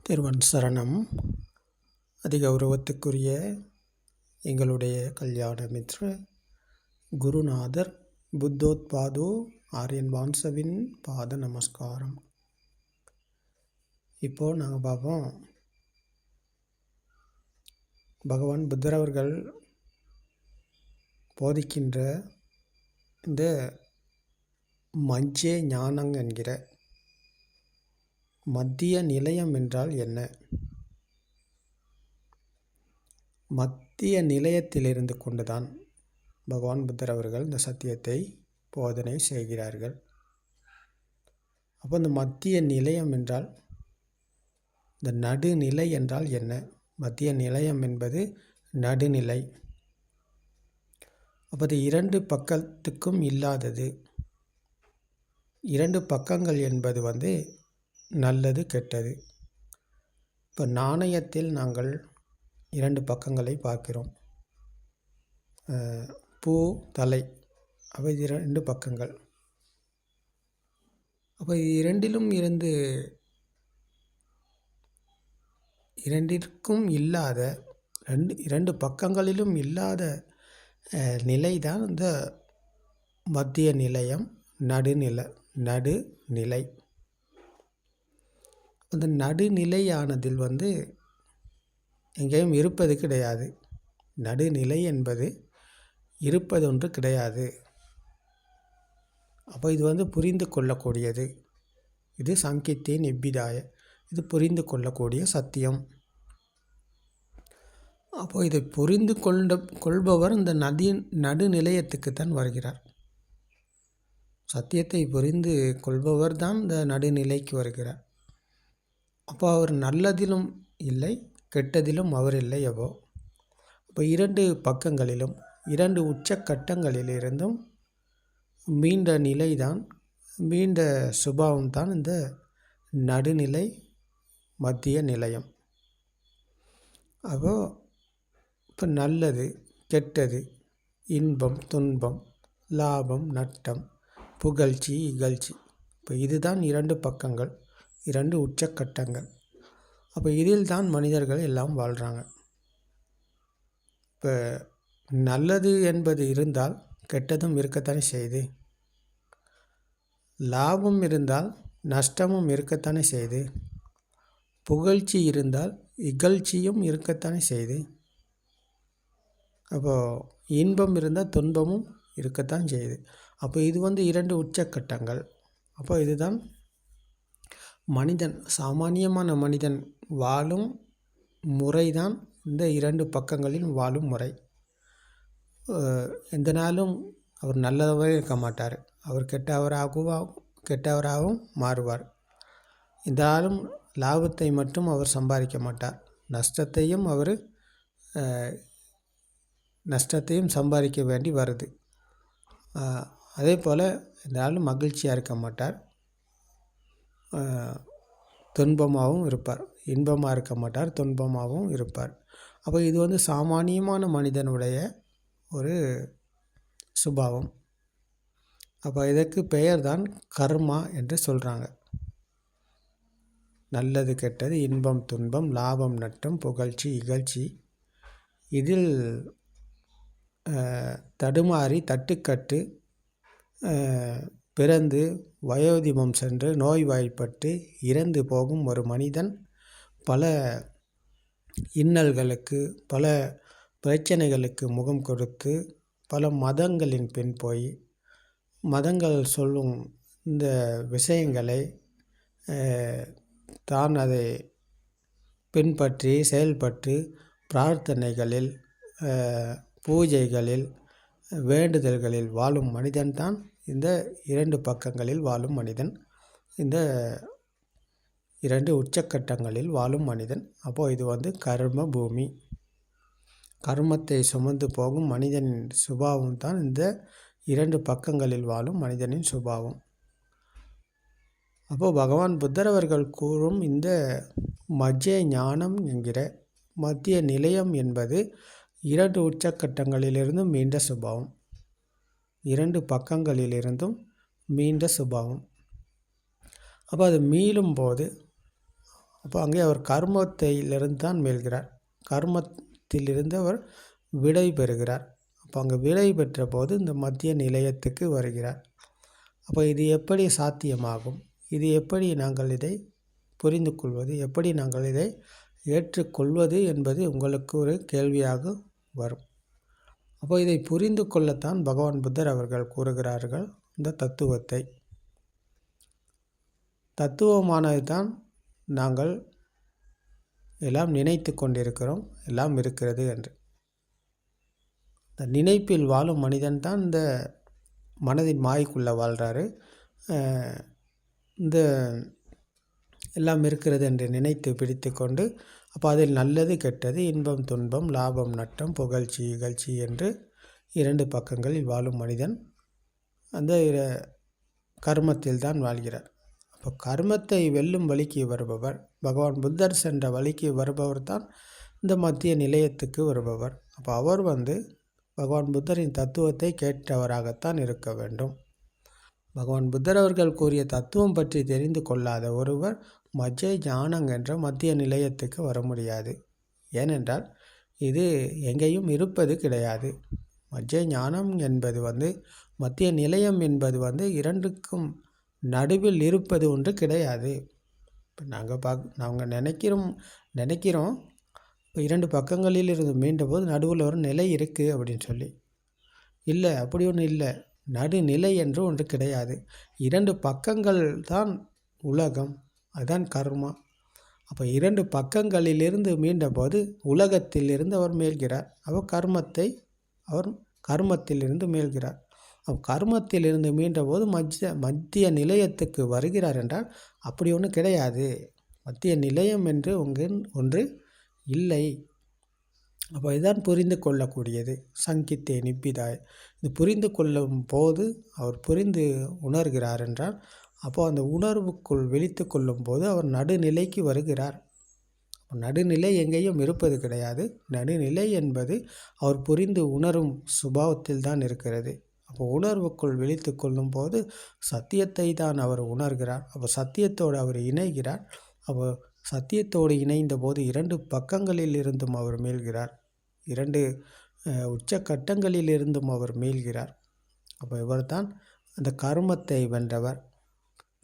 திருவன் சரணம். அதிகௌரவத்துக்குரிய எங்களுடைய கல்யாண மித்ர குருநாதர் புத்தோத்பாதோ ஆரியன் வான்சவின் பாத நமஸ்காரம். இப்போது நாங்கள் பார்ப்போம், பகவான் புத்தர் அவர்கள் போதிக்கின்ற இந்த மஜ்ஜே ஞானம் என்கிற மத்திய நிலையம் என்றால் என்ன? மத்திய நிலையத்திலிருந்து கொண்டுதான் பகவான் புத்தர் அவர்கள் இந்த சத்தியத்தை போதனை செய்கிறார்கள். அப்போ இந்த மத்திய நிலையம் என்றால், இந்த நடுநிலை என்றால் என்ன? மத்திய நிலையம் என்பது நடுநிலை. அப்போ அது இரண்டு பக்கத்துக்கும் இல்லாதது. இரண்டு பக்கங்கள் என்பது நல்லது கெட்டது. இப்போ நாணயத்தில் நாங்கள் இரண்டு பக்கங்களை பார்க்கிறோம். பூ, தலை, அவை இரண்டு பக்கங்கள். அப்போ இரண்டிலும் இரண்டிற்கும் இல்லாத இரண்டு பக்கங்களிலும் இல்லாத நிலைதான் இந்த மத்திய நிலையம், நடுநிலை. அந்த நடுநிலையானதில் எங்கேயும் இருப்பது கிடையாது. நடுநிலை என்பது இருப்பதொன்று கிடையாது. அப்போ இது புரிந்து கொள்ளக்கூடியது. இது சங்கித்தே நிப்பிதாய, இது புரிந்து கொள்ளக்கூடிய சத்தியம். அப்போது இதை புரிந்து கொள்பவர் இந்த நடுநிலையத்துக்குத்தான் வருகிறார். சத்தியத்தை புரிந்து கொள்பவர் தான் இந்த நடுநிலைக்கு வருகிறார். அப்போ அவர் நல்லதிலும் இல்லை, கெட்டதிலும் அவர் இல்லை. அப்போ இரண்டு பக்கங்களிலும் இரண்டு உச்சக்கட்டங்களிலிருந்தும் மீண்ட நிலைதான், மீண்ட சுபாவம்தான் இந்த நடுநிலை, மத்திய நிலையம். அப்போ இப்போ நல்லது கெட்டது, இன்பம் துன்பம், லாபம் நட்டம், புகழ்ச்சி இகழ்ச்சி, இப்போ இதுதான் இரண்டு பக்கங்கள், இரண்டு உச்சக்கட்டங்கள். அப்போ இதில் தான் மனிதர்கள் எல்லாம் வாழ்கிறாங்க. இப்போ நல்லது என்பது இருந்தால் கெட்டதும் இருக்கத்தானே செய்யுது. லாபம் இருந்தால் நஷ்டமும் இருக்கத்தானே செய்யுது. புகழ்ச்சி இருந்தால் இகழ்ச்சியும் இருக்கத்தானே செய்யுது. அப்போது இன்பம் இருந்தால் துன்பமும் இருக்கத்தான் செய்யுது. அப்போ இது இரண்டு உச்சக்கட்டங்கள். அப்போ இதுதான் மனிதன், சாமானியமான மனிதன் வாழும் முறைதான் இந்த இரண்டு பக்கங்களில் வாழும் முறை. எந்த நாளும் அவர் நல்லதாகவே இருக்க மாட்டார். அவர் கெட்டவராகவும் மாறுவார். இருந்தாலும் லாபத்தை மட்டும் அவர் சம்பாதிக்க மாட்டார். நஷ்டத்தையும் சம்பாதிக்க வேண்டி வருது. அதே போல் இருந்தாலும் மகிழ்ச்சியாக இருக்க மாட்டார். துன்பமாகவும் இருப்பார். இன்பமாக இருக்க மாட்டார், துன்பமாகவும் இருப்பார். அப்போ இது சாமானியமான மனிதனுடைய ஒரு சுபாவம். அப்போ இதற்கு பெயர் தான் கர்மா என்று சொல்கிறாங்க. நல்லது கெட்டது, இன்பம் துன்பம், லாபம் நட்டம், புகழ்ச்சி இகழ்ச்சி, இதில் தடுமாறி தட்டுக்கட்டு பிறந்து வயோதிபம் சென்று நோய்வாய்ப்பட்டு இறந்து போகும் ஒரு மனிதன் பல இன்னல்களுக்கு, பல பிரச்சனைகளுக்கு முகம் கொடுத்து, பல மதங்களின் பின் போய், மதங்கள் சொல்லும் இந்த விஷயங்களை தான் அதை பின்பற்றி செயல்பட்டு பிரார்த்தனைகளில், பூஜைகளில், வேண்டுதல்களில் வாழும் மனிதன்தான் இந்த இரண்டு பக்கங்களில் வாழும் மனிதன், இந்த இரண்டு உச்சக்கட்டங்களில் வாழும் மனிதன். அப்போது இது கர்ம பூமி. கர்மத்தை சுமந்து போகும் மனிதனின் சுபாவம் தான் இந்த இரண்டு பக்கங்களில் வாழும் மனிதனின் சுபாவம். அப்போது பகவான் புத்தர் அவர்கள் கூறும் இந்த மஜ்ஜே ஞானம் என்கிற மத்திய நிலையம் என்பது இரண்டு உச்சக்கட்டங்களிலிருந்தும் மீண்ட சுபாவம், இரண்டு பக்கங்களிலிருந்தும் மீண்ட சுபாவம். அப்போ அது மீளும் போது அப்போ அங்கே அவர் கர்மத்திலிருந்து தான் மீள்கிறார். கர்மத்திலிருந்து அவர் விடை பெறுகிறார். அப்போ அங்கே விடை பெற்ற போது இந்த மத்திய நிலையத்துக்கு வருகிறார். அப்போ இது எப்படி சாத்தியமாகும்? இது எப்படி நாங்கள் இதை புரிந்து கொள்வது? எப்படி நாங்கள் இதை ஏற்றுக்கொள்வது என்பது உங்களுக்கு ஒரு கேள்வியாக வரும். அப்போ இதை புரிந்து கொள்ளத்தான் பகவான் புத்தர் அவர்கள் கூறுகிறார்கள் இந்த தத்துவத்தை. தத்துவமானது தான் நாங்கள் எல்லாம் நினைத்து கொண்டிருக்கிறோம், எல்லாம் இருக்கிறது என்று. இந்த நினைப்பில் வாழும் மனிதன் தான் இந்த மனதின் மாய்க்குள்ளே வாழ்கிறாரு. இந்த எல்லாம் இருக்கிறது என்று நினைத்து பிடித்து கொண்டு, அப்போ அதில் நல்லது கெட்டது, இன்பம் துன்பம், லாபம் நட்டம், புகழ்ச்சி இகழ்ச்சி என்று 2 பக்கங்களில் வாழும் மனிதன் அந்த கர்மத்தில் தான் வாழ்கிறார். அப்போ கர்மத்தை வெல்லும் வழிக்கு வருபவர், பகவான் புத்தர் சென்ற வழிக்கு வருபவர் தான் இந்த மத்திய நிலையத்துக்கு வருபவர். அப்போ அவர் பகவான் புத்தரின் தத்துவத்தை கேட்டவராகத்தான் இருக்க வேண்டும். பகவான் புத்தர் அவர்கள் கூறிய தத்துவம் பற்றி தெரிந்து கொள்ளாத ஒருவர் மஜ்ஜை ஞானம் என்ற மத்திய நிலையத்துக்கு வர முடியாது. ஏனென்றால் இது எங்கேயும் இருப்பது கிடையாது. மஜ்ஜை ஞானம் என்பது மத்திய நிலையம் என்பது 2க்கும் நடுவில் இருப்பது ஒன்று கிடையாது. இப்போ நாங்கள் நினைக்கிறோம் இப்போ 2 பக்கங்களில் இருந்து மீண்ட போது நடுவில் ஒரு நிலை இருக்குது அப்படின்னு சொல்லி. இல்லை, அப்படி ஒன்று இல்லை. நடுநிலை என்று ஒன்று கிடையாது. 2 பக்கங்கள் தான் உலகம், அதுதான் கர்மா. அப்போ 2 பக்கங்களிலிருந்து மீண்ட போது உலகத்திலிருந்து அவர் மீள்கிறார். அவர் கர்மத்திலிருந்து மீள்கிறார். கர்மத்திலிருந்து மீண்ட போது மத்திய நிலையத்துக்கு வருகிறார் என்றால் அப்படி ஒன்று கிடையாது. மத்திய நிலையம் என்று ஒன்று இல்லை. அப்போ இதுதான் புரிந்து கொள்ளக்கூடியது. சங்கித்தே நிப்பிதாய், இது புரிந்து கொள்ளும் போது அவர் புரிந்து உணர்கிறார் என்றால், அப்போது அந்த உணர்வுக்குள் விழித்து கொள்ளும் போது அவர் நடுநிலைக்கு வருகிறார். நடுநிலை எங்கேயும் இருப்பது கிடையாது. நடுநிலை என்பது அவர் புரிந்து உணரும் சுபாவத்தில் தான் இருக்கிறது. அப்போ உணர்வுக்குள் விழித்து கொள்ளும் போது சத்தியத்தை தான் அவர் உணர்கிறார். அப்போ சத்தியத்தோடு அவர் இணைகிறார். அப்போ சத்தியத்தோடு இணைந்த போது 2 பக்கங்களில் இருந்தும் அவர் மீள்கிறார். 2 உச்சக்கட்டங்களில் இருந்தும் அவர் மீள்கிறார். அப்போ இவர் தான் அந்த கர்மத்தை வென்றவர்.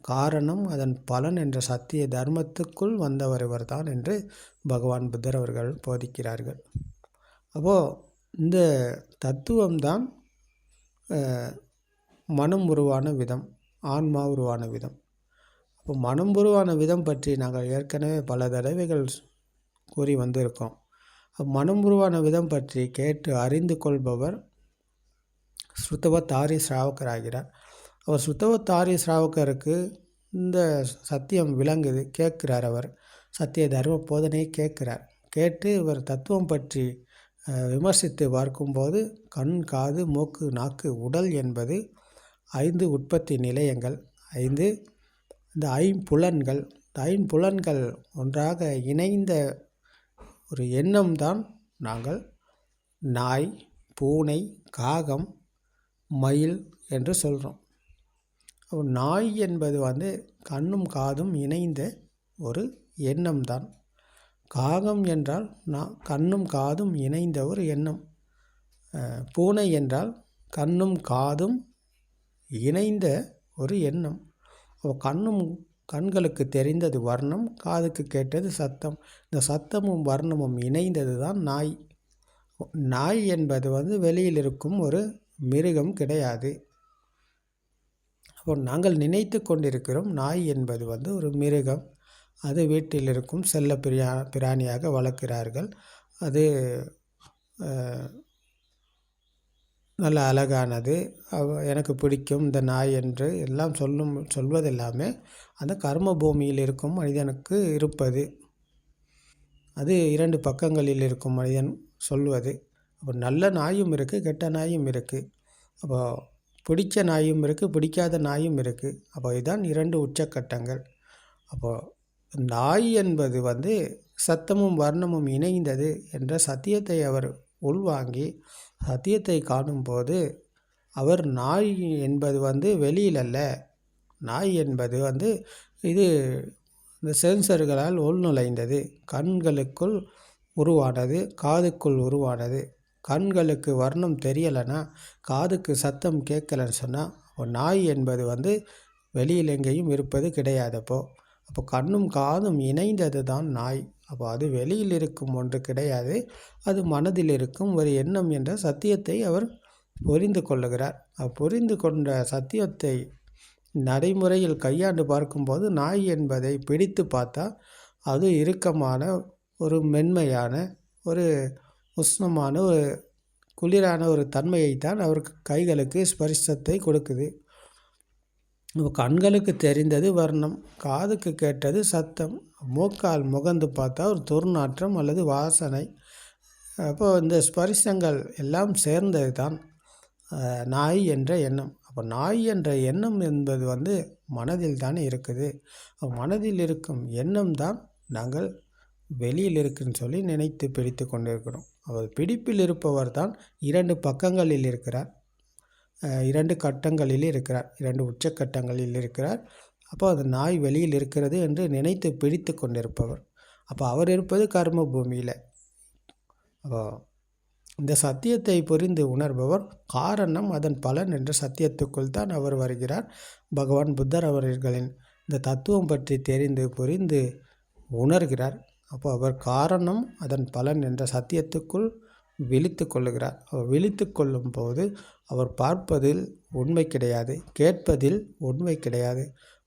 காரணம் அதன் பலன் என்ற சத்திய தர்மத்துக்குள் வந்தவர் இவர் தான் என்று பகவான் புத்தர் அவர்கள் போதிக்கிறார்கள். அப்போது இந்த தத்துவம்தான் மனம் உருவான விதம், ஆன்மா உருவான விதம். அப்போ மனம் உருவான விதம் பற்றி நாங்கள் ஏற்கனவே பல தடவைகள் கூறி வந்திருக்கோம். மனம் உருவான விதம் பற்றி கேட்டு அறிந்து கொள்பவர் ஸ்ருதவத் ஆரிய ஸ்ராவகர் ஆகிறார். அவர் ஸ்ருதவத் ஆரிய ஸ்ராவகருக்கு இந்த சத்தியம் விளங்குது, கேட்கிறார். அவர் சத்திய தர்ம போதனையை கேட்கிறார். கேட்டு இவர் தத்துவம் பற்றி விமர்சித்து பார்க்கும்போது கண், காது, மூக்கு, நாக்கு, உடல் என்பது 5 உற்பத்தி நிலையங்கள். இந்த ஐம்புலன்கள், ஐம்புலன்கள் ஒன்றாக இணைந்த ஒரு எண்ணம் தான் நாங்கள் நாய், பூனை, காகம், மயில் என்று சொல்கிறோம். நாய் என்பது கண்ணும் காதும் இணைந்த ஒரு எண்ணம் தான். காகம் என்றால் கண்ணும் காதும் இணைந்த ஒரு எண்ணம். பூனை என்றால் கண்ணும் காதும் இணைந்த ஒரு எண்ணம். கண்களுக்கு தெரிந்தது வர்ணம், காதுக்கு கேட்டது சத்தம். இந்த சத்தமும் வர்ணமும் இணைந்தது தான் நாய். நாய் என்பது வெளியில் இருக்கும் ஒரு மிருகம் கிடையாது. அப்போ நாங்கள் நினைத்து கொண்டிருக்கிறோம் நாய் என்பது ஒரு மிருகம். அது வீட்டில் இருக்கும் செல்ல பிராணியாக வளர்க்கிறார்கள். அது நல்ல அழகானது, எனக்கு பிடிக்கும் இந்த நாய் என்று எல்லாம் சொல்வதெல்லாமே அந்த கர்ம பூமியில் இருக்கும் மனிதனுக்கு இருப்பது. அது 2 பக்கங்களில் இருக்கும் மனிதன் சொல்வது. அப்போ நல்ல நாயும் இருக்குது, கெட்ட நாயும் இருக்குது. அப்போ பிடிச்ச நாயும் இருக்குது, பிடிக்காத நாயும் இருக்குது. அப்போ இதுதான் 2 உச்சக்கட்டங்கள். அப்போது நாய் என்பது சத்தமும் வர்ணமும் இணைந்தது என்ற சத்தியத்தை அவர் உள்வாங்கி சத்தியத்தை காணும்போது அவர் நாய் என்பது வெளியில் அல்ல. நாய் என்பது இது இந்த சென்சர்களால் உள்நுழைந்தது. கண்களுக்குள் உருவானது, காதுக்குள் உருவானது. கண்களுக்கு வர்ணம் தெரியலைன்னா, காதுக்கு சத்தம் கேட்கலன்னு சொன்னால் நாய் என்பது வெளியில் எங்கேயும் இருப்பது கிடையாது. அப்போ கண்ணும் காதும் இணைந்தது தான் நாய். அப்போ அது வெளியில் இருக்கும் ஒன்று கிடையாது, அது மனதில் இருக்கும் ஒரு எண்ணம் என்ற சத்தியத்தை அவர் புரிந்து கொள்ளுகிறார். புரிந்து கொண்ட சத்தியத்தை நடைமுறையில் கையாண்டு பார்க்கும்போது நாய் என்பதை பிடித்து பார்த்தா அது இறுக்கமான ஒரு மென்மையான ஒரு உஷ்ணமான ஒரு குளிரான ஒரு தன்மையைத்தான் அவருக்கு கைகளுக்கு ஸ்பரிசத்தை கொடுக்குது. கண்களுக்கு தெரிந்தது வர்ணம், காதுக்கு கேட்டது சத்தம், மூக்கால் முகந்து பார்த்தா ஒரு துர்நாற்றம் அல்லது வாசனை. அப்போது இந்த ஸ்பரிசங்கள் எல்லாம் சேர்ந்தது தான் நாய் என்ற எண்ணம். அப்போ நாய் என்ற எண்ணம் என்பது மனதில் தானே இருக்குது. மனதில் இருக்கும் எண்ணம் தான் நாங்கள் வெளியில் இருக்குன்னு சொல்லி நினைத்து பிடித்து கொண்டிருக்கிறோம். அவர் பிடிப்பில் இருப்பவர் தான் 2 பக்கங்களில் இருக்கிறார், 2 கட்டங்களில் இருக்கிறார், 2 உச்சக்கட்டங்களில் இருக்கிறார். அப்போ அது நாய் வெளியில் இருக்கிறது என்று நினைத்து பிடித்து கொண்டிருப்பவர். அப்போ அவர் இருப்பது கர்ம பூமியில். அப்போ இந்த சத்தியத்தை புரிந்து உணர்பவர் காரணம் அதன் பலன் என்ற சத்தியத்துக்குள் தான் அவர் வருகிறார். பகவான் புத்தர் அவர்களின் இந்த தத்துவம் பற்றி தெரிந்து புரிந்து உணர்கிறார். அப்போ அவர் காரணம் அதன் பலன் என்ற சத்தியத்துக்குள் விழித்து கொள்ளுகிறார். அவர் விழித்து கொள்ளும் போது அவர் பார்ப்பதில் உண்மை கிடையாது, கேட்பதில் உண்மை கிடையாது,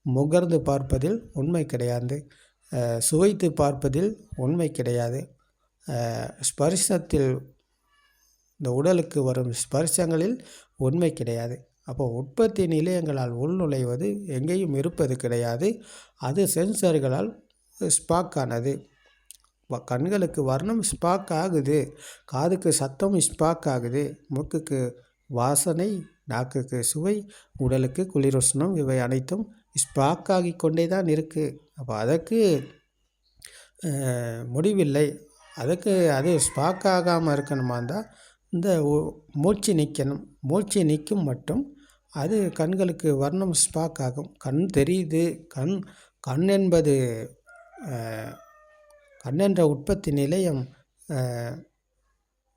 முகர்ந்து பார்ப்பதில் உண்மை கிடையாது, சுவைத்து பார்ப்பதில் உண்மை கிடையாது, ஸ்பரிசத்தில் இந்த உடலுக்கு வரும் ஸ்பரிசங்களில் உண்மை கிடையாது. அப்போ உற்பத்தி நிலையங்களால் உள்நுழைவது எங்கேயும் இருப்பது கிடையாது. அது சென்சர்களால் ஸ்பாக்கானது. கண்களுக்கு வர்ணம் ஸ்பாக் ஆகுது, காதுக்கு சத்தம் ஸ்பாக் ஆகுது, மூக்குக்கு வாசனை, நாக்குக்கு சுவை, உடலுக்கு குளிருஷ்ணம், இவை அனைத்தும் ஸ்பாக் ஆகி கொண்டே தான் இருக்குது. அப்போ அதற்கு முடிவில்லை. அது ஸ்பாக் ஆகாமல் இருக்கணுமா இருந்தால் இந்த மூச்சு நிற்கணும். மூச்சு நிற்கும் மட்டும் அது கண்களுக்கு வர்ணம் ஸ்பாக் ஆகும். கண் தெரியுது, கண் என்பது கண் என்ற உற்பத்தி நிலையம்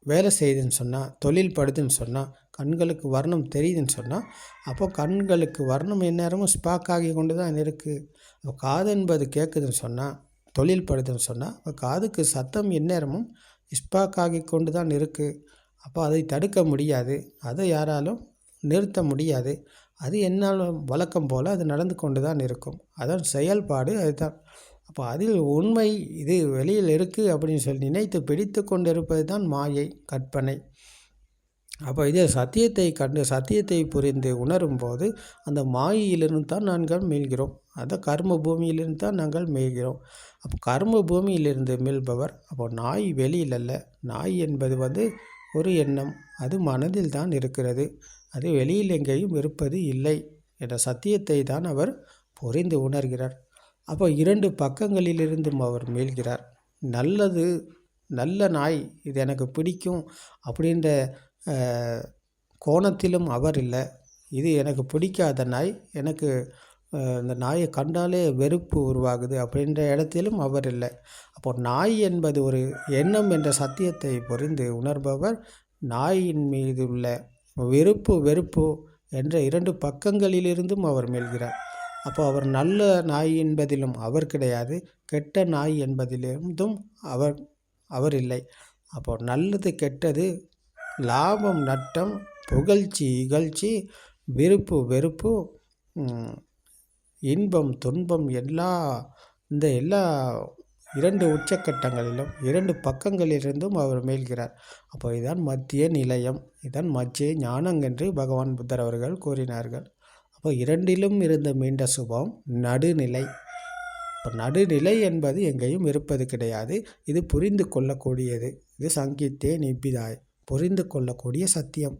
வேலை செய்யுதுன்னு சொன்னால், தொழில் படுதுன்னு சொன்னால், கண்களுக்கு வர்ணம் தெரியுதுன்னு சொன்னால், அப்போ கண்களுக்கு வர்ணம் எந்நேரமும் ஸ்பாக் ஆகி கொண்டு தான் இருக்குது. அப்போ காது என்பது கேட்குதுன்னு சொன்னால், தொழில் படுதுன்னு சொன்னால், அப்போ காதுக்கு சத்தம் எந்நேரமும் ஸ்பாக் ஆகி கொண்டு தான் இருக்குது. அப்போ அதை தடுக்க முடியாது, அதை யாராலும் நிறுத்த முடியாது. அது என்னாலும் வழக்கம் போல் அது நடந்து கொண்டு தான் இருக்கும். அதன் செயல்பாடு அதுதான். அப்போ அதில் உண்மை இது வெளியில் இருக்குது அப்படின்னு சொல்லி நினைத்து பிடித்து கொண்டு இருப்பது தான் மாயை, கற்பனை. அப்போ இதே சத்தியத்தை புரிந்து உணரும் போது அந்த மாயையிலிருந்து தான் நாங்கள் மீள்கிறோம். அந்த கர்ம பூமியிலிருந்து தான் நாங்கள் மீள்கிறோம். அப்போ கர்ம பூமியிலிருந்து மீள்பவர். அப்போ நாய் வெளியில் அல்ல. நாய் என்பது ஒரு எண்ணம், அது மனதில் தான் இருக்கிறது, அது வெளியில் எங்கேயும் இருப்பது இல்லை என்ற சத்தியத்தை தான் அவர் புரிந்து உணர்கிறார். அப்போ 2 பக்கங்களிலிருந்தும் அவர் மீள்கிறார். நல்ல நாய், இது எனக்கு பிடிக்கும் அப்படின்ற கோணத்திலும் அவர் இல்லை. இது எனக்கு பிடிக்காத நாய், எனக்கு இந்த நாயை கண்டாலே வெறுப்பு உருவாகுது அப்படின்ற இடத்திலும் அவர் இல்லை. அப்போ நாய் என்பது ஒரு எண்ணம் என்ற சத்தியத்தை புரிந்து உணர்பவர் நாயின் மீது உள்ள வெறுப்பு என்ற 2 பக்கங்களிலிருந்தும் அவர் மீள்கிறார். அப்போ அவர் நல்ல நாய் என்பதிலும் அவர் கிடையாது, கெட்ட நாய் என்பதிலிருந்தும் அவர் இல்லை. அப்போ நல்லது கெட்டது, லாபம் நட்டம், புகழ்ச்சி இகழ்ச்சி, விருப்பு வெறுப்பு, இன்பம் துன்பம், எல்லா 2 உச்சக்கட்டங்களிலும் 2 பக்கங்களிலிருந்தும் அவர் மீள்கிறார். அப்போ இதுதான் மத்திய நிலையம், இதுதான் மத்திய ஞானம் என்று பகவான் புத்தர் அவர்கள் கூறினார்கள். அப்போ 2லும் இருந்து மீண்ட சுபம் நடுநிலை. இப்போ நடுநிலை என்பது எங்கேயும் இருப்பது கிடையாது. இது புரிந்து கொள்ளக்கூடியது. இது சங்கீத்தே நிப்பிதாய், புரிந்து கொள்ளக்கூடிய சத்தியம்.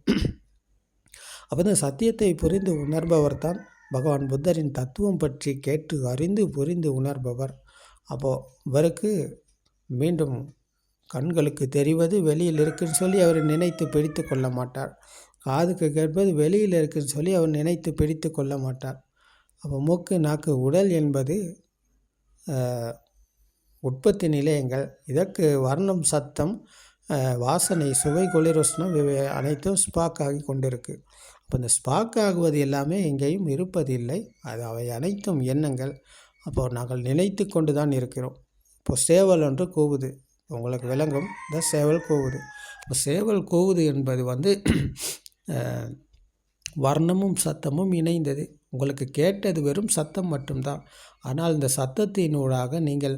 அப்போ இந்த சத்தியத்தை புரிந்து உணர்பவர் தான் பகவான் புத்தரின் தத்துவம் பற்றி கேட்டு அறிந்து புரிந்து உணர்பவர். அப்போது இவருக்கு மீண்டும் கண்களுக்கு தெரிவது வெளியில் இருக்குன்னு சொல்லி அவர் நினைத்து பிடித்து கொள்ள மாட்டார். காதுக்கு கேட்பது வெளியில் இருக்குன்னு சொல்லி அவர் நினைத்து பிடித்து கொள்ள மாட்டார். அப்போ மூக்கு நாக்கு உடல் என்பது உற்பத்தி நிலையங்கள். இதற்கு வர்ணம், சத்தம், வாசனை, சுவை, குளிருஷ்ணம் இவை அனைத்தும் ஸ்பார்க் ஆகி கொண்டிருக்கு. அப்போ இந்த ஸ்பார்க் ஆகுவது எல்லாமே எங்கேயும் இருப்பதில்லை. அவை அனைத்தும் எண்ணங்கள். அப்போது நாங்கள் நினைத்து கொண்டு தான் இருக்கிறோம். இப்போ சேவல் ஒன்று கூவுது, உங்களுக்கு விளங்கும். இந்த சேவல் கூவுது. இப்போ சேவல் கூவுது என்பது வர்ணமும் சத்தமும் இணைந்தது. உங்களுக்கு கேட்டது வெறும் சத்தம் மட்டும்தான். ஆனால் இந்த சத்தத்தினூடாக நீங்கள்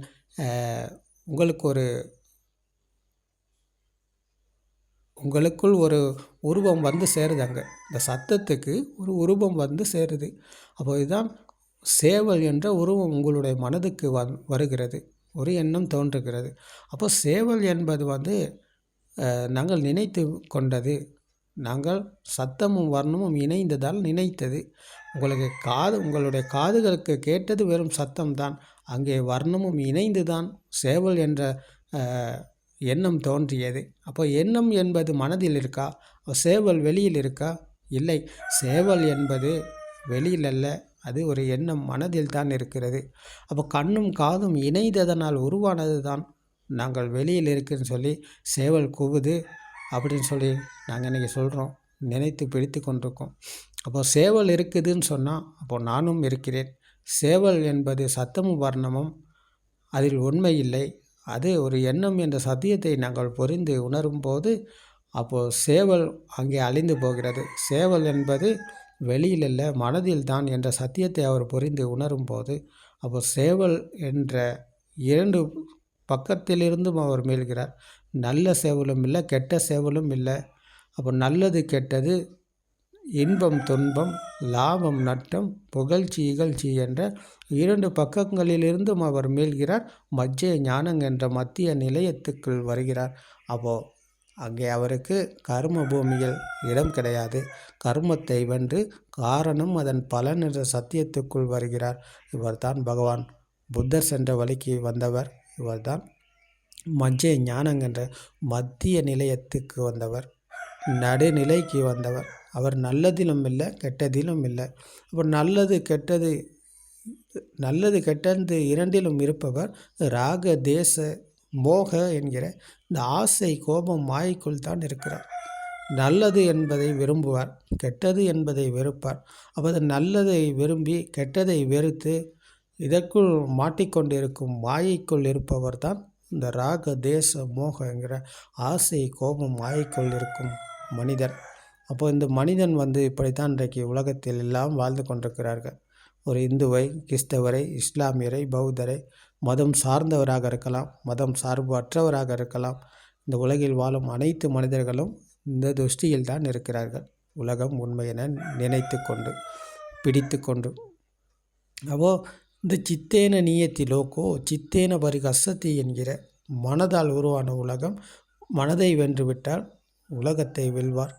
உங்களுக்குள் ஒரு உருவம் வந்து சேருது. அங்கே இந்த சத்தத்துக்கு ஒரு உருவம் வந்து சேருது. அப்போ இதுதான் சேவல் என்ற உருவம் உங்களுடைய மனதுக்கு வருகிறது, ஒரு எண்ணம் தோன்றுகிறது. அப்போ சேவல் என்பது நாங்கள் நினைத்து கொண்டது. நாங்கள் சத்தமும் வர்ணமும் இணைந்ததால் நினைத்தது. உங்களுடைய காதுகளுக்கு கேட்டது வெறும் சத்தம்தான். அங்கே வர்ணமும் இணைந்து தான் சேவல் என்ற எண்ணம் தோன்றியது. அப்போ எண்ணம் என்பது மனதில் இருக்கா? சேவல் வெளியில் இருக்கா? இல்லை, சேவல் என்பது வெளியில் அல்ல, அது ஒரு எண்ணம் மனதில் தான் இருக்கிறது. அப்போ கண்ணும் காதும் இணைந்ததனால் உருவானது தான் நாங்கள் வெளியில் இருக்குன்னு சொல்லி சேவல் கூவுது அப்படின்னு சொல்லி நாங்கள் இன்றைக்கி சொல்கிறோம், நினைத்து பிடித்து கொண்டிருக்கோம். அப்போ சேவல் இருக்குதுன்னு சொன்னால் அப்போ நானும் இருக்கிறேன். சேவல் என்பது சத்தமும் வர்ணமும், அதில் உண்மை இல்லை, அது ஒரு எண்ணம் என்ற சத்தியத்தை நாங்கள் புரிந்து உணரும் போது அப்போது சேவல் அங்கே அழிந்து போகிறது. சேவல் என்பது வெளியில் அல்ல, மனதில் தான் என்ற சத்தியத்தை அவர் புரிந்து உணரும் போது அப்போ சேவல் என்ற 2 பக்கத்திலிருந்தும் அவர் மீள்கிறார். நல்ல சேவலும் இல்லை, கெட்ட சேவலும் இல்லை. அப்போ நல்லது கெட்டது, இன்பம் துன்பம், லாபம் நட்டம், புகழ்ச்சி இகழ்ச்சி என்ற 2 பக்கங்களிலிருந்தும் அவர் மீள்கிறார். மஜ்ஜய ஞானம் என்ற மத்திய நிலையத்துக்குள் வருகிறார். அப்போது அங்கே அவருக்கு கர்ம பூமியில் இடம் கிடையாது. கர்மத்தை வென்று காரணம் அதன் பலன் என்ற சத்தியத்துக்குள் வருகிறார். இவர்தான் பகவான் புத்தர் சென்ற வழிக்கு வந்தவர். இவர்தான் மஜ்ஜய ஞானம் என்ற மத்திய நிலையத்துக்கு வந்தவர், நடுநிலைக்கு வந்தவர். அவர் நல்லதிலும் இல்லை, கெட்டதிலும் இல்லை. அவர் நல்லது கெட்டது இரண்டிலும் இருப்பவர். ராக தேச மோக என்கிற இந்த ஆசை கோபம் மாயைக்குள் தான் இருக்கிறார். நல்லது என்பதை விரும்புவார், கெட்டது என்பதை வெறுப்பார். அப்போது நல்லதை விரும்பி கெட்டதை வெறுத்து இதற்குள் மாட்டிக்கொண்டிருக்கும் மாயைக்குள் இருப்பவர் தான் இந்த ராக தேச மோக என்கிற ஆசை கோபம் மாயைக்குள் இருக்கும் மனிதன். அப்போ இந்த மனிதன் இப்படித்தான் இன்றைக்கு உலகத்தில் எல்லாம் வாழ்ந்து கொண்டிருக்கிறார்கள். ஒரு இந்துவை, கிறிஸ்தவரை, இஸ்லாமியரை, பௌத்தரை, மதம் சார்ந்தவராக இருக்கலாம், மதம் சார்பு அற்றவராக இருக்கலாம், இந்த உலகில் வாழும் அனைத்து மனிதர்களும் இந்த துஷ்டியில் தான் இருக்கிறார்கள். உலகம் உண்மையென நினைத்து கொண்டு பிடித்து கொண்டு. அப்போ இந்த சித்தேன நியத்தி லோகோ சித்தேன பரிகசதி என்கிற மனதால் உருவான உலகம், மனதை வென்றுவிட்டால் உலகத்தை வெல்வார்.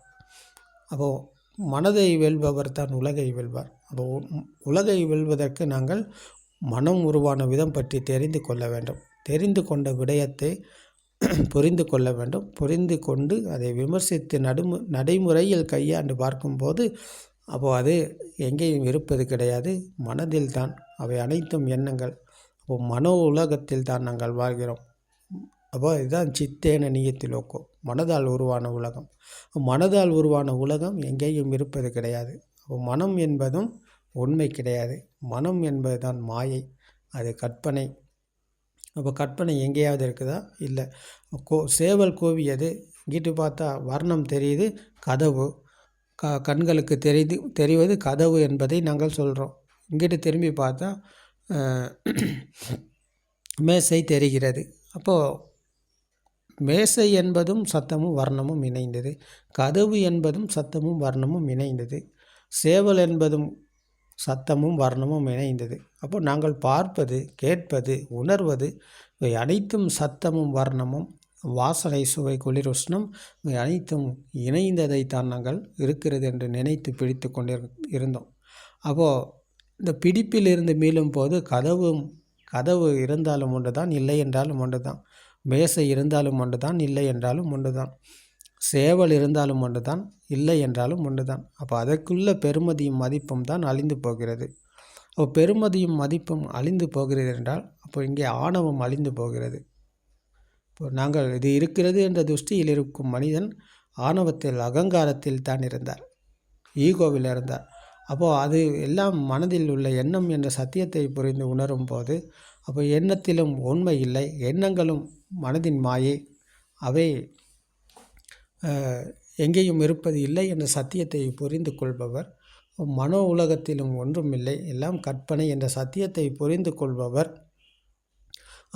அப்போது மனதை வெல்பவர் தான் உலகை வெல்வார். அப்போ உலகை வெல்வதற்கு நாங்கள் மனம் உருவான விதம் பற்றி தெரிந்து கொள்ள வேண்டும். தெரிந்து கொண்ட விடயத்தை புரிந்து கொள்ள வேண்டும். புரிந்து கொண்டு அதை விமர்சித்து நடைமுறையில் கையாண்டு பார்க்கும்போது அப்போது அது எங்கேயும் இருப்பது கிடையாது, மனதில் தான். அவை அனைத்தும் எண்ணங்கள். அப்போது மனோ உலகத்தில் தான் நாங்கள் வாழ்கிறோம். அப்போ இதுதான் சித்தேன நியத்தி லோகோ, மனதால் உருவான உலகம். மனதால் உருவான உலகம் எங்கேயும் இருப்பது கிடையாது. அப்போ மனம் என்பதும் உண்மை கிடையாது. மனம் என்பது தான் மாயை, அது கற்பனை. அப்போ கற்பனை எங்கேயாவது இருக்குதா? இல்லை. சேவல் கூவியது, இங்கிட்டு பார்த்தா வர்ணம் தெரியுது, கதவு கண்களுக்கு தெரிவது கதவு என்பதை நாங்கள் சொல்கிறோம். இங்கிட்டு திரும்பி பார்த்தா மேசை தெரிகிறது. அப்போது மேசை என்பதும் சத்தமும் வர்ணமும் இணைந்தது, கதவு என்பதும் சத்தமும் வர்ணமும் இணைந்தது, சேவல் என்பதும் சத்தமும் வர்ணமும் இணைந்தது. அப்போ நாங்கள் பார்ப்பது, கேட்பது, உணர்வது இவை அனைத்தும் சத்தமும் வர்ணமும், வாசனை சுவை குளிர் உஷ்ணம் இவை அனைத்தும் இணைந்ததைத்தான் நாங்கள் இருக்கிறது என்று நினைத்து பிடித்து கொண்டு இருந்தோம். அப்போது இந்த பிடிப்பிலிருந்து மீளும் போது கதவு இருந்தாலும் ஒன்று தான், இல்லை என்றாலும் ஒன்று தான். மேசை இருந்தாலும் ஒன்று தான், இல்லை என்றாலும் ஒன்று தான். சேவல் இருந்தாலும் ஒன்று தான், இல்லை என்றாலும் ஒன்று தான். அப்போ அதற்குள்ள பெருமதியும் மதிப்பும் தான் அழிந்து போகிறது. பெருமதியும் மதிப்பும் அழிந்து போகிறது என்றால் அப்போ இங்கே ஆணவம் அழிந்து போகிறது. இப்போ நாங்கள் இது இருக்கிறது என்ற துஷ்டியில் இருக்கும் மனிதன் ஆணவத்தில் அகங்காரத்தில் தான் இருந்தார், ஈகோவில் இருந்தார். அப்போது அது எல்லாம் மனதில் உள்ள எண்ணம் என்ற சத்தியத்தை புரிந்து உணரும் போது அப்போ எண்ணத்திலும் உண்மை இல்லை, எண்ணங்களும் மனதின் மாயை, அவை எங்கேயும் இருப்பது இல்லை என்ற சத்தியத்தை புரிந்து கொள்பவர், மனோ உலகத்திலும் ஒன்றும் இல்லை, எல்லாம் கற்பனை என்ற சத்தியத்தை புரிந்து கொள்பவர்,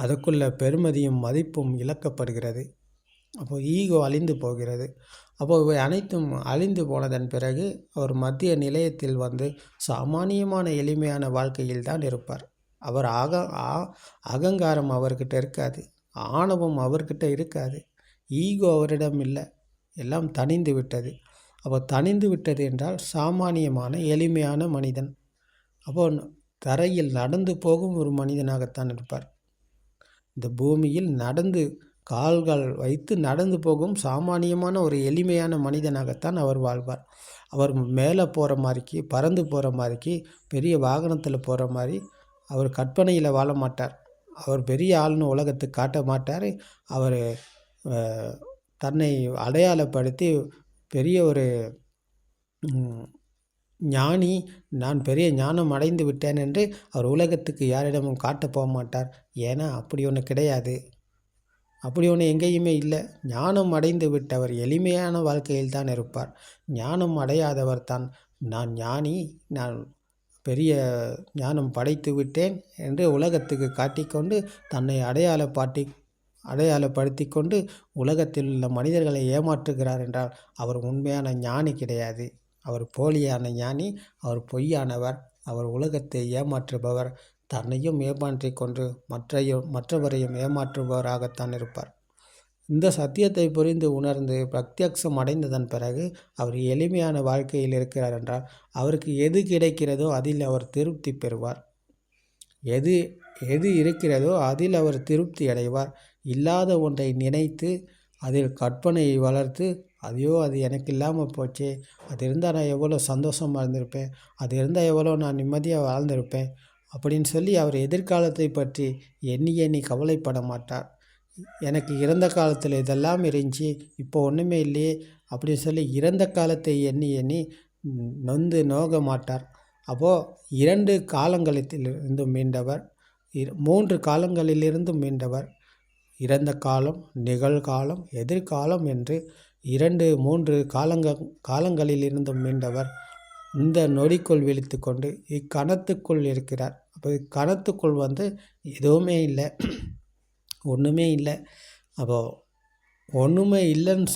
அதற்குள்ள பெருமதியும் மதிப்பும் இழக்கப்படுகிறது. அப்போது ஈகோ அழிந்து போகிறது. அப்போது இவை அனைத்தும் அழிந்து போனதன் பிறகு அவர் மத்திய நிலையத்தில் வந்து சாமானியமான எளிமையான வாழ்க்கையில் தான் இருப்பார். அவர் அகங்காரம் அவர்கிட்ட இருக்காது, ஆணவம் அவர்கிட்ட இருக்காது, ஈகோ அவரிடம் இல்லை, எல்லாம் தணிந்து விட்டது. அப்போ தணிந்து விட்டது என்றால் சாமானியமான எளிமையான மனிதன். அப்போது தரையில் நடந்து போகும் ஒரு மனிதனாகத்தான் இருப்பார். இந்த பூமியில் நடந்து கால்கள் வைத்து நடந்து போகும் சாமானியமான ஒரு எளிமையான மனிதனாகத்தான் அவர் வாழ்வார். அவர் மேலே போகிற மாதிரிக்கு, பறந்து போகிற மாதிரிக்கு, பெரிய வாகனத்தில் போகிற மாதிரி அவர் கற்பனையில் வாழ மாட்டார். அவர் பெரிய ஆள்னு உலகத்துக்கு காட்ட மாட்டார். அவர் தன்னை அடையாளப்படுத்தி பெரிய ஒரு ஞானி, நான் பெரிய ஞானம் அடைந்து விட்டேன் என்று அவர் உலகத்துக்கு யாரிடமும் காட்ட போக மாட்டார். ஏன்னா அப்படி ஒன்று கிடையாது, அப்படி ஒன்று எங்கேயுமே இல்லை. ஞானம் அடைந்து விட்டவர் எளிமையான வாழ்க்கையில் தான் இருப்பார். ஞானம் அடையாதவர் தான் நான் ஞானி, நான் பெரிய ஞானம் படைத்து விட்டேன் என்று உலகத்துக்கு காட்டிக்கொண்டு தன்னை அடையாளப்படுத்தி கொண்டு உலகத்தில் உள்ள மனிதர்களை ஏமாற்றுகிறார் என்றால் அவர் உண்மையான ஞானி கிடையாது. அவர் போலியான ஞானி, அவர் பொய்யானவர், அவர் உலகத்தை ஏமாற்றுபவர், தன்னையும் ஏமாற்றி கொண்டு மற்றவரையும் ஏமாற்றுபவராகத்தான் இருப்பார். இந்த சத்தியத்தை புரிந்து உணர்ந்து பிரத்யக்ஷம் அடைந்ததன் பிறகு அவர் எளிமையான வாழ்க்கையில் இருக்கிறார் என்றால் அவருக்கு எது கிடைக்கிறதோ அதில் அவர் திருப்தி பெறுவார். எது இருக்கிறதோ அதில் அவர் திருப்தி அடைவார். இல்லாத ஒன்றை நினைத்து அதில் கற்பனையை வளர்த்து அது எனக்கு இல்லாமல் போச்சே, அது இருந்தால் நான் எவ்வளோ சந்தோஷமாக இருந்திருப்பேன், அது இருந்தால் எவ்வளோ நான் நிம்மதியாக வாழ்ந்திருப்பேன் அப்படின்னு சொல்லி அவர் எதிர்காலத்தை பற்றி எண்ணி கவலைப்பட மாட்டார். எனக்கு இறந்த காலத்தில் இதெல்லாம் இருந்துச்சு, இப்போ ஒன்றுமே இல்லையே அப்படின்னு சொல்லி இறந்த காலத்தை எண்ணி நொந்து நோக மாட்டார். அப்போது 2 காலங்களிலிருந்து மீண்டவர், 3 காலங்களிலிருந்து மீண்டவர், இறந்த காலம், நிகழ்காலம், எதிர்காலம் என்று 2-3 காலங்களிலிருந்து மீண்டவர் இந்த நொடிக்குள் விழித்து கொண்டு இக்கணத்துக்குள் இருக்கிறார். அப்போ இக்கணத்துக்குள் எதுவுமே இல்லை, ஒன்றுமே இல்லை. அப்போது ஒன்றுமே இல்லைன்னு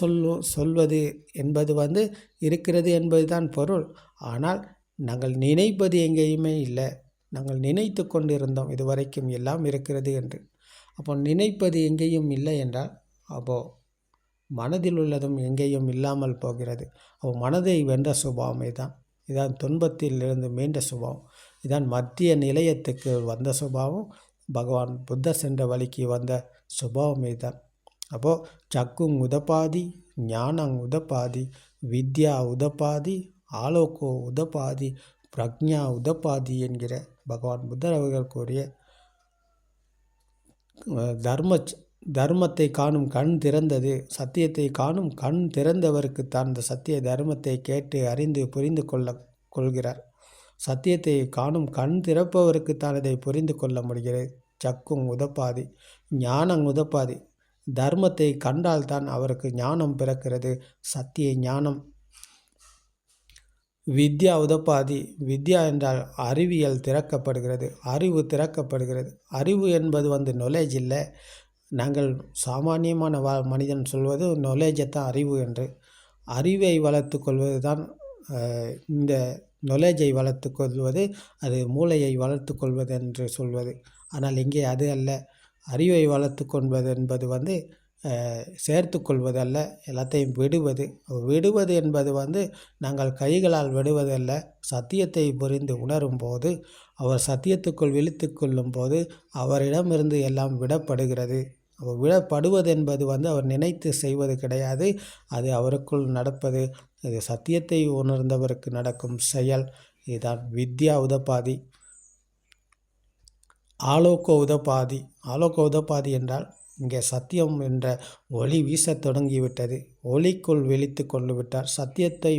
சொல்வது என்பது இருக்கிறது என்பது தான் பொருள். ஆனால் நாங்கள் நினைப்பது எங்கேயுமே இல்லை, நாங்கள் நினைத்து கொண்டு இருந்தோம் இதுவரைக்கும் எல்லாம் இருக்கிறது என்று. அப்போ நினைப்பது எங்கேயும் இல்லை என்றால் அப்போது மனதில் உள்ளதும் எங்கேயும் இல்லாமல் போகிறது. அப்போ மனதை வென்ற சுபாவமே தான், இதான் துன்பத்தில் இருந்து மீண்ட சுபாவம், இதான் மத்திய நிலையத்துக்கு வந்த சுபாவம், பகவான் புத்தர் சென்ற வழிக்கு வந்த சுபாவமே தான். அப்போது சக்குங் உதபாதி, ஞானங் உதபாதி, வித்யா உதபாதி, ஆலோகோ உதபாதி, பிரக்ஞா உதபாதி என்கிற பகவான் புத்தர் அவர்கள் கூறிய தர்மத்தை காணும் கண் திறந்தது, சத்தியத்தை காணும் கண் திறந்தவருக்குத்தான் இந்த சத்திய தர்மத்தை கேட்டு அறிந்து புரிந்து கொள்கிறார். சத்தியத்தை காணும் கண் திறப்பவருக்குத்தான் இதை புரிந்து கொள்ள முடிகிறது. சக்கும் உதப்பாதி, ஞானம் உதப்பாதி, தர்மத்தை கண்டால்தான் அவருக்கு ஞானம் பிறக்கிறது, சத்திய ஞானம். வித்யா உதப்பாதி, வித்யா என்றால் அறிவியல் திறக்கப்படுகிறது, அறிவு திறக்கப்படுகிறது. அறிவு என்பது நாலேஜ் இல்லை. நாங்கள் சாமானியமான மனிதன் சொல்வது நாலேஜை தான் அறிவு என்று. அறிவை வளர்த்து கொள்வது தான் இந்த நாலேஜை வளர்த்து கொள்வது, அது மூளையை வளர்த்து கொள்வது என்று சொல்வது. ஆனால் இங்கே அது அல்ல. அறிவை வளர்த்து கொள்வது என்பது சேர்த்து கொள்வது அல்ல, எல்லாத்தையும் விடுவது என்பது நாங்கள் கைகளால் விடுவதல்ல. சத்தியத்தை புரிந்து உணரும் போது, அவர் சத்தியத்துக்குள் விழித்து கொள்ளும் போது அவரிடமிருந்து எல்லாம் விடப்படுகிறது. அவர் விடப்படுவது என்பது அவர் நினைத்து செய்வது கிடையாது, அது அவருக்குள் நடப்பது. இது சத்தியத்தை உணர்ந்தவருக்கு நடக்கும் செயல். இதுதான் வித்யா உதப்பாதி. ஆலோக உதபாதி. ஆலோக உதபாதி என்றால் இங்கே சத்தியம் என்ற ஒளி வீசத் தொடங்கிவிட்டது. ஒளிக்குள் விழித்து கொண்டு விட்டார். சத்தியத்தை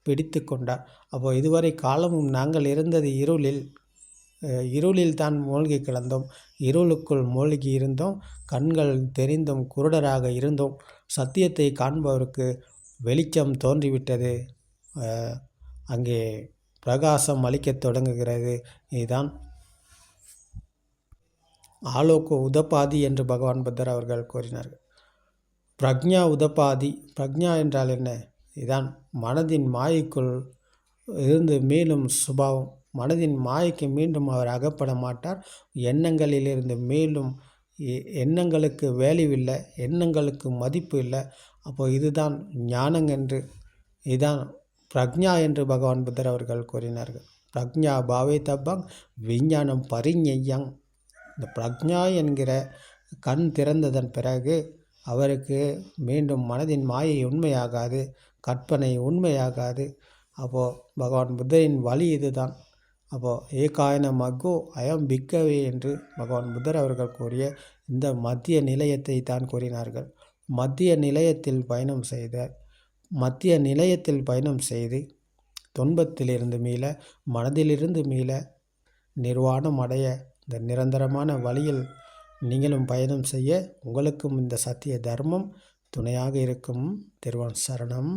பிடித்து கொண்டார். அப்போ இதுவரை காலமும் நாங்கள் இருந்தது இருளில் தான் மூழ்கி கிடந்தோம். இருளுக்குள் மூழ்கி இருந்தோம். கண்கள் தெரிந்தும் குருடராக இருந்தோம். சத்தியத்தை காண்பவருக்கு வெளிச்சம் தோன்றிவிட்டது. அங்கே பிரகாசம் அளிக்கத் தொடங்குகிறது. இதுதான் ஆலோக உதபாதி என்று பகவான் புத்தர் அவர்கள் கூறினார்கள். பிரக்ஞா உதபாதி. பிரக்ஞா என்றால் என்ன? இதுதான் மனதின் மாயைக்குள் இருந்து மீளும் சுபாவம். மனதின் மாயைக்கு மீண்டும் அவர் அகப்பட மாட்டார். எண்ணங்களிலிருந்து மீளும் எண்ணங்களுக்கு வேல்யூ இல்லை, எண்ணங்களுக்கு மதிப்பு இல்லை. அப்போது இதுதான் ஞானம் என்று, இதுதான் பிரக்ஞா என்று பகவான் புத்தர் அவர்கள் கூறினார்கள். பிரக்ஞா பாவே தப்பங் விஞ்ஞானம் பரிஞையங். இந்த பிரக்ஞா என்கிற கண் திறந்ததன் பிறகு அவருக்கு மீண்டும் மனதின் மாயை உண்மையாகாது, கற்பனை உண்மையாகாது. அப்போது பகவான் புத்தரின் வழி இதுதான். அப்போது ஏகாயன மக்கோ அயம் பிக்கவே என்று பகவான் புத்தர் அவர்கள் கூறிய இந்த மத்திய நிலையத்தை தான் கூறினார்கள். மத்திய நிலையத்தில் பயணம் செய்து துன்பத்திலிருந்து மீள, மனதிலிருந்து மீள, நிர்வாணம் அடைய, இந்த நிரந்தரமான வழியில் நீங்களும் பயணம் செய்ய உங்களுக்கும் இந்த சத்திய தர்மம் துணையாக இருக்கும். திருவன் சரணம்.